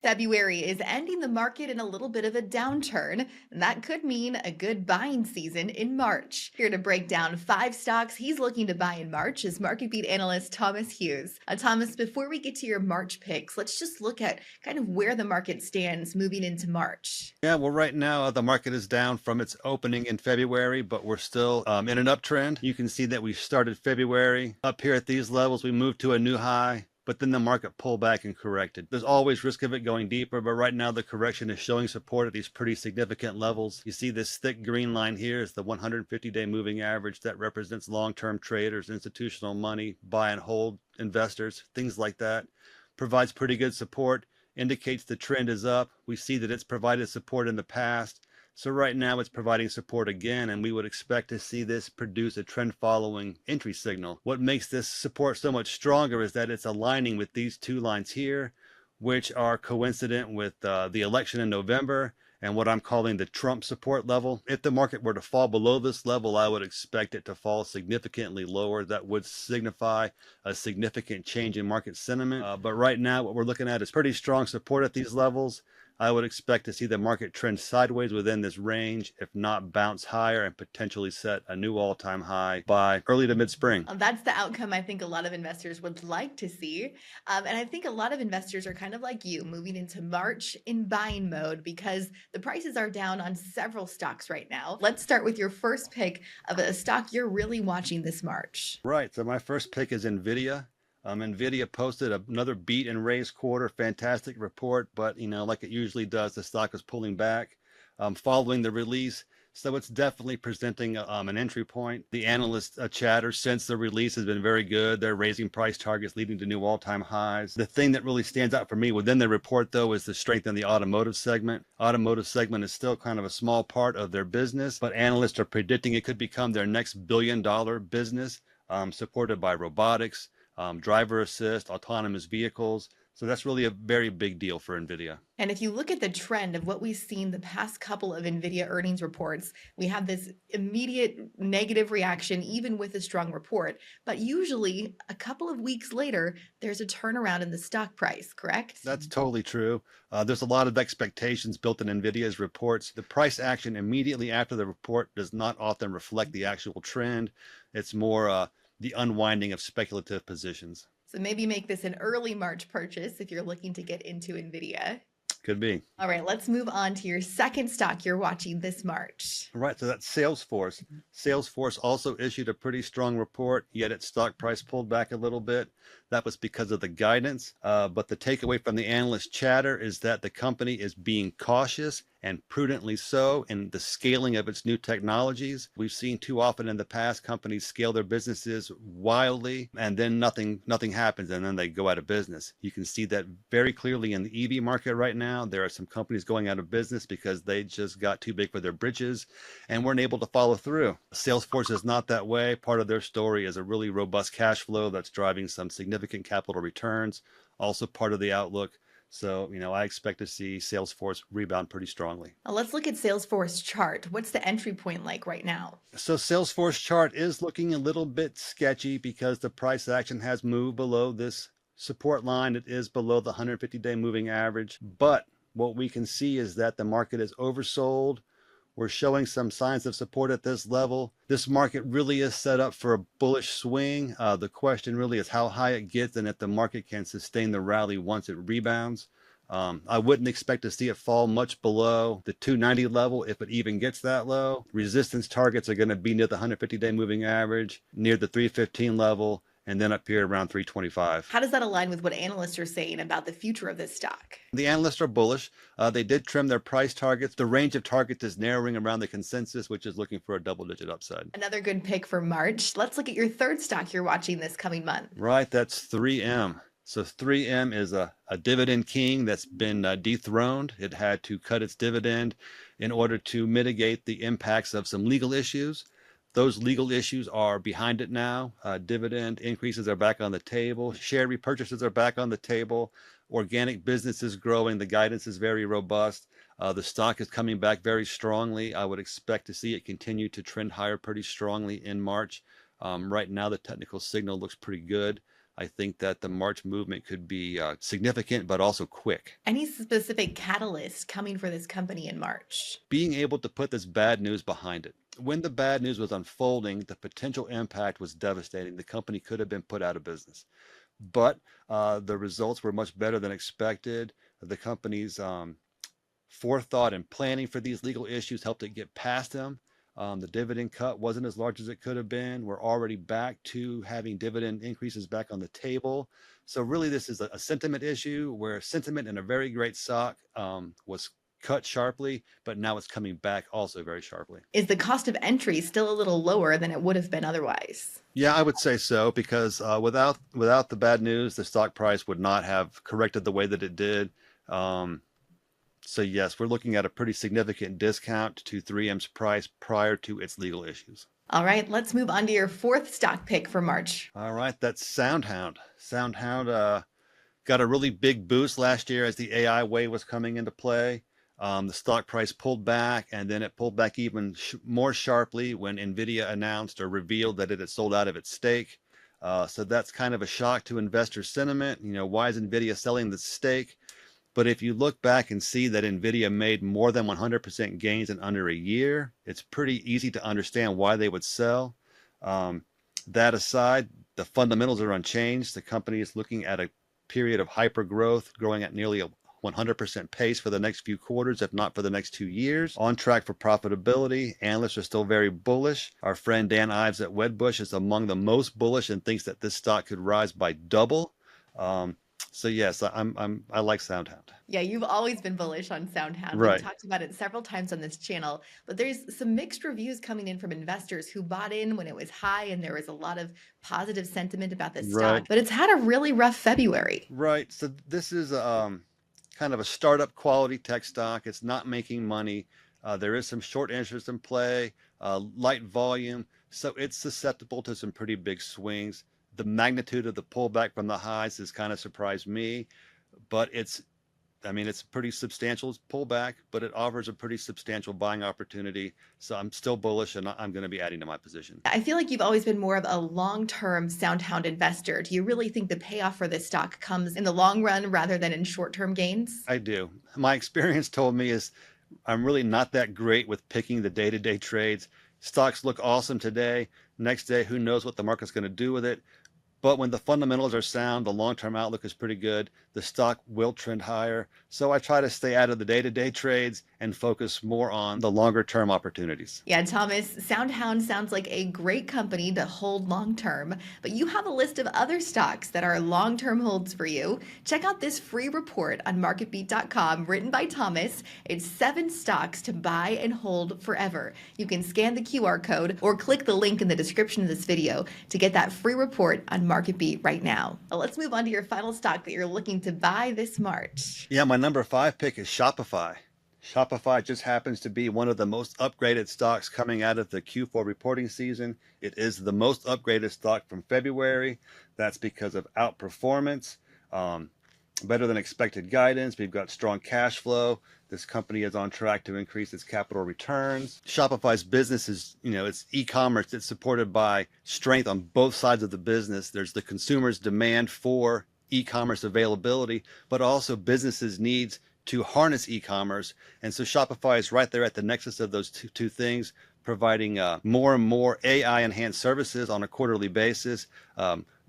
February is ending the market in a little bit of a downturn, and that could mean a good buying season in March. Here to break down 5 stocks he's looking to buy in March is MarketBeat analyst Thomas Hughes. Thomas, before we get to your March picks, let's just look at kind of where the market stands moving into March. Yeah, well, right now the market is down from its opening in February, but we're still in an uptrend. You can see that we started February up here at these levels. We moved to a new high, but then the market pulled back and corrected. There's always risk of it going deeper, but right now the correction is showing support at these pretty significant levels. You see this thick green line here is the 150-day moving average that represents long-term traders, institutional money, buy and hold investors, things like that. Provides pretty good support, indicates the trend is up. We see that it's provided support in the past. So right now it's providing support again, and we would expect to see this produce a trend following entry signal. What makes this support so much stronger is that it's aligning with these two lines here, which are coincident with the election in November and what I'm calling the Trump support level. If the market were to fall below this level, I would expect it to fall significantly lower. That would signify a significant change in market sentiment. But right now, what we're looking at is pretty strong support at these levels. I would expect to see the market trend sideways within this range, if not bounce higher and potentially set a new all-time high by early to mid-spring. That's the outcome I think a lot of investors would like to see. And I think a lot of investors are kind of like you, moving into March in buying mode because the prices are down on several stocks right now. Let's start with your first pick of a stock you're really watching this March. Right, so my first pick is NVIDIA. NVIDIA posted another beat and raise quarter, fantastic report, but like it usually does, the stock is pulling back following the release. So it's definitely presenting an entry point. The analyst chatter since the release has been very good. They're raising price targets, leading to new all-time highs. The thing that really stands out for me within the report, though, is the strength in the automotive segment. Automotive segment is still kind of a small part of their business, but analysts are predicting it could become their next billion-dollar business, supported by robotics, driver assist, autonomous vehicles. So that's really a very big deal for NVIDIA. And if you look at the trend of what we've seen the past couple of NVIDIA earnings reports, we have this immediate negative reaction, even with a strong report. But usually, a couple of weeks later, there's a turnaround in the stock price, correct? That's totally true. There's a lot of expectations built in NVIDIA's reports. The price action immediately after the report does not often reflect the actual trend. It's more the unwinding of speculative positions. So maybe make this an early March purchase if you're looking to get into NVIDIA. Could be. All right, let's move on to your second stock you're watching this March. Right, so that's Salesforce. Salesforce also issued a pretty strong report, yet its stock price pulled back a little bit. That was because of the guidance. But the takeaway from the analyst chatter is that the company is being cautious and prudently so in the scaling of its new technologies. We've seen too often in the past companies scale their businesses wildly and then nothing happens and then they go out of business. You can see that very clearly in the EV market right now. There are some companies going out of business because they just got too big for their britches and weren't able to follow through. Salesforce is not that way. Part of their story is a really robust cash flow that's driving some significant capital returns, also part of the outlook. So, I expect to see Salesforce rebound pretty strongly. Now let's look at Salesforce chart. What's the entry point like right now? So Salesforce chart is looking a little bit sketchy because the price action has moved below this support line. It is below the 150-day moving average. But what we can see is that the market is oversold. We're showing some signs of support at this level. This market really is set up for a bullish swing. The question really is how high it gets and if the market can sustain the rally once it rebounds. I wouldn't expect to see it fall much below the 290 level if it even gets that low. Resistance targets are going to be near the 150-day moving average, near the 315 level, and then up here around 325. How does that align with what analysts are saying about the future of this stock? The analysts are bullish. They did trim their price targets. The range of targets is narrowing around the consensus, which is looking for a double-digit upside. Another good pick for March. Let's look at your third stock you're watching this coming month. Right, that's 3M. So 3M is a dividend king that's been dethroned. It had to cut its dividend in order to mitigate the impacts of some legal issues. Those legal issues are behind it now. Dividend increases are back on the table. Share repurchases are back on the table. Organic business is growing. The guidance is very robust. The stock is coming back very strongly. I would expect to see it continue to trend higher pretty strongly in March. Right now, the technical signal looks pretty good. I think that the March movement could be significant, but also quick. Any specific catalyst coming for this company in March? Being able to put this bad news behind it. When the bad news was unfolding, the potential impact was devastating. The company could have been put out of business. But the results were much better than expected. The company's forethought and planning for these legal issues helped it get past them. The dividend cut wasn't as large as it could have been. We're already back to having dividend increases back on the table. So really, this is a sentiment issue where sentiment in a very great stock was cut sharply, but now it's coming back also very sharply. Is the cost of entry still a little lower than it would have been otherwise? Yeah, I would say so because without the bad news, the stock price would not have corrected the way that it did. So yes, we're looking at a pretty significant discount to 3M's price prior to its legal issues. All right, let's move on to your fourth stock pick for March. All right, that's SoundHound. SoundHound got a really big boost last year as the AI wave was coming into play. The stock price pulled back, and then it pulled back even more sharply when NVIDIA announced or revealed that it had sold out of its stake. So that's kind of a shock to investor sentiment. You know, why is NVIDIA selling the stake? But if you look back and see that NVIDIA made more than 100% gains in under a year, it's pretty easy to understand why they would sell. That aside, the fundamentals are unchanged. The company is looking at a period of hyper growth, growing at nearly a 100% pace for the next few quarters, if not for the next 2 years. On track for profitability. Analysts are still very bullish. Our friend Dan Ives at Wedbush is among the most bullish and thinks that this stock could rise by double. So yes, I like SoundHound. Yeah, you've always been bullish on SoundHound. Right. We've talked about it several times on this channel, but there's some mixed reviews coming in from investors who bought in when it was high and there was a lot of positive sentiment about this stock, Right. but it's had a really rough February. Right. So this is kind of a startup quality tech stock. It's not making money. There is some short interest in play, light volume. So it's susceptible to some pretty big swings. The magnitude of the pullback from the highs has kind of surprised me, but it's a pretty substantial pullback, but it offers a pretty substantial buying opportunity. So I'm still bullish and I'm going to be adding to my position. I feel like you've always been more of a long-term SoundHound investor. Do you really think the payoff for this stock comes in the long run rather than in short-term gains? I do. My experience told me is I'm really not that great with picking the day-to-day trades. Stocks look awesome today. Next day, who knows what the market's going to do with it. But when the fundamentals are sound, the long-term outlook is pretty good. The stock will trend higher. So I try to stay out of the day-to-day trades and focus more on the longer-term opportunities. Yeah, Thomas, SoundHound sounds like a great company to hold long-term, but you have a list of other stocks that are long-term holds for you. Check out this free report on MarketBeat.com written by Thomas. It's 7 stocks to buy and hold forever. You can scan the QR code or click the link in the description of this video to get that free report on MarketBeat right now. Let's move on to your final stock that you're looking to buy this March. Yeah, my number 5 pick is Shopify. Shopify just happens to be one of the most upgraded stocks coming out of the Q4 reporting season. It is the most upgraded stock from February. That's because of outperformance, better than expected guidance. We've got strong cash flow. This company is on track to increase its capital returns. Shopify's business is, it's e-commerce. It's supported by strength on both sides of the business. There's the consumer's demand for e-commerce availability, but also businesses' needs to harness e-commerce. And so Shopify is right there at the nexus of those two things, providing more and more AI-enhanced services on a quarterly basis,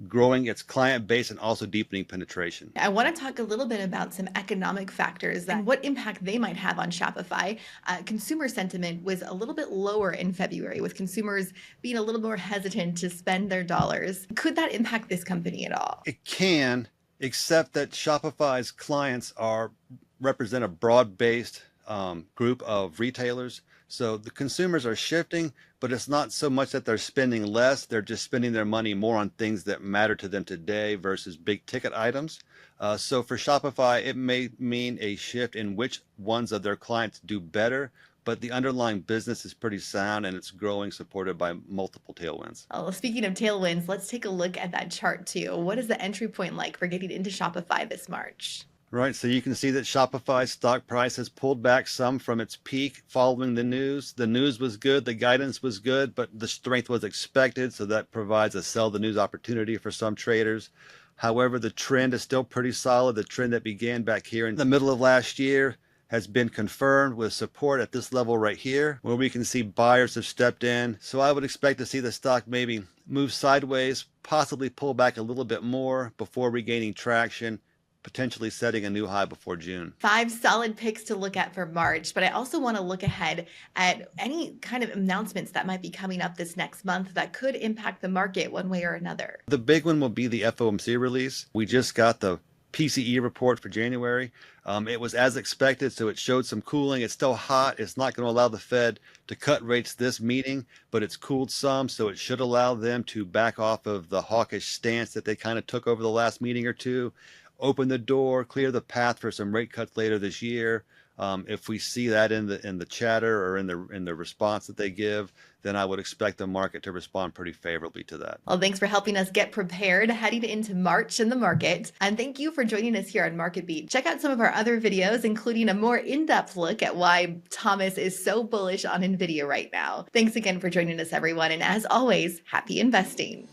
growing its client base and also deepening penetration. I want to talk a little bit about some economic factors and what impact they might have on Shopify. Consumer sentiment was a little bit lower in February, with consumers being a little more hesitant to spend their dollars. Could that impact this company at all? It can, except that Shopify's clients represent a broad-based group of retailers. So the consumers are shifting, but it's not so much that they're spending less. They're just spending their money more on things that matter to them today versus big ticket items. So for Shopify, it may mean a shift in which ones of their clients do better, but the underlying business is pretty sound and it's growing, supported by multiple tailwinds. Oh, speaking of tailwinds, let's take a look at that chart too. What is the entry point like for getting into Shopify this March? Right, so you can see that Shopify's stock price has pulled back some from its peak following the news. The news was good, the guidance was good, but the strength was expected, so that provides a sell the news opportunity for some traders. However, the trend is still pretty solid. The trend that began back here in the middle of last year has been confirmed with support at this level right here, where we can see buyers have stepped in. So I would expect to see the stock maybe move sideways, possibly pull back a little bit more before regaining traction, potentially setting a new high before June. 5 solid picks to look at for March, but I also want to look ahead at any kind of announcements that might be coming up this next month that could impact the market one way or another. The big one will be the FOMC release. We just got the PCE report for January. It was as expected, so it showed some cooling. It's still hot. It's not going to allow the Fed to cut rates this meeting, but it's cooled some, so it should allow them to back off of the hawkish stance that they kind of took over the last meeting or two, open the door, clear the path for some rate cuts later this year. If we see that in the chatter or in the response that they give, then I would expect the market to respond pretty favorably to that. Well, thanks for helping us get prepared heading into March in the market. And thank you for joining us here on MarketBeat. Check out some of our other videos, including a more in-depth look at why Thomas is so bullish on NVIDIA right now. Thanks again for joining us, everyone. And as always, happy investing.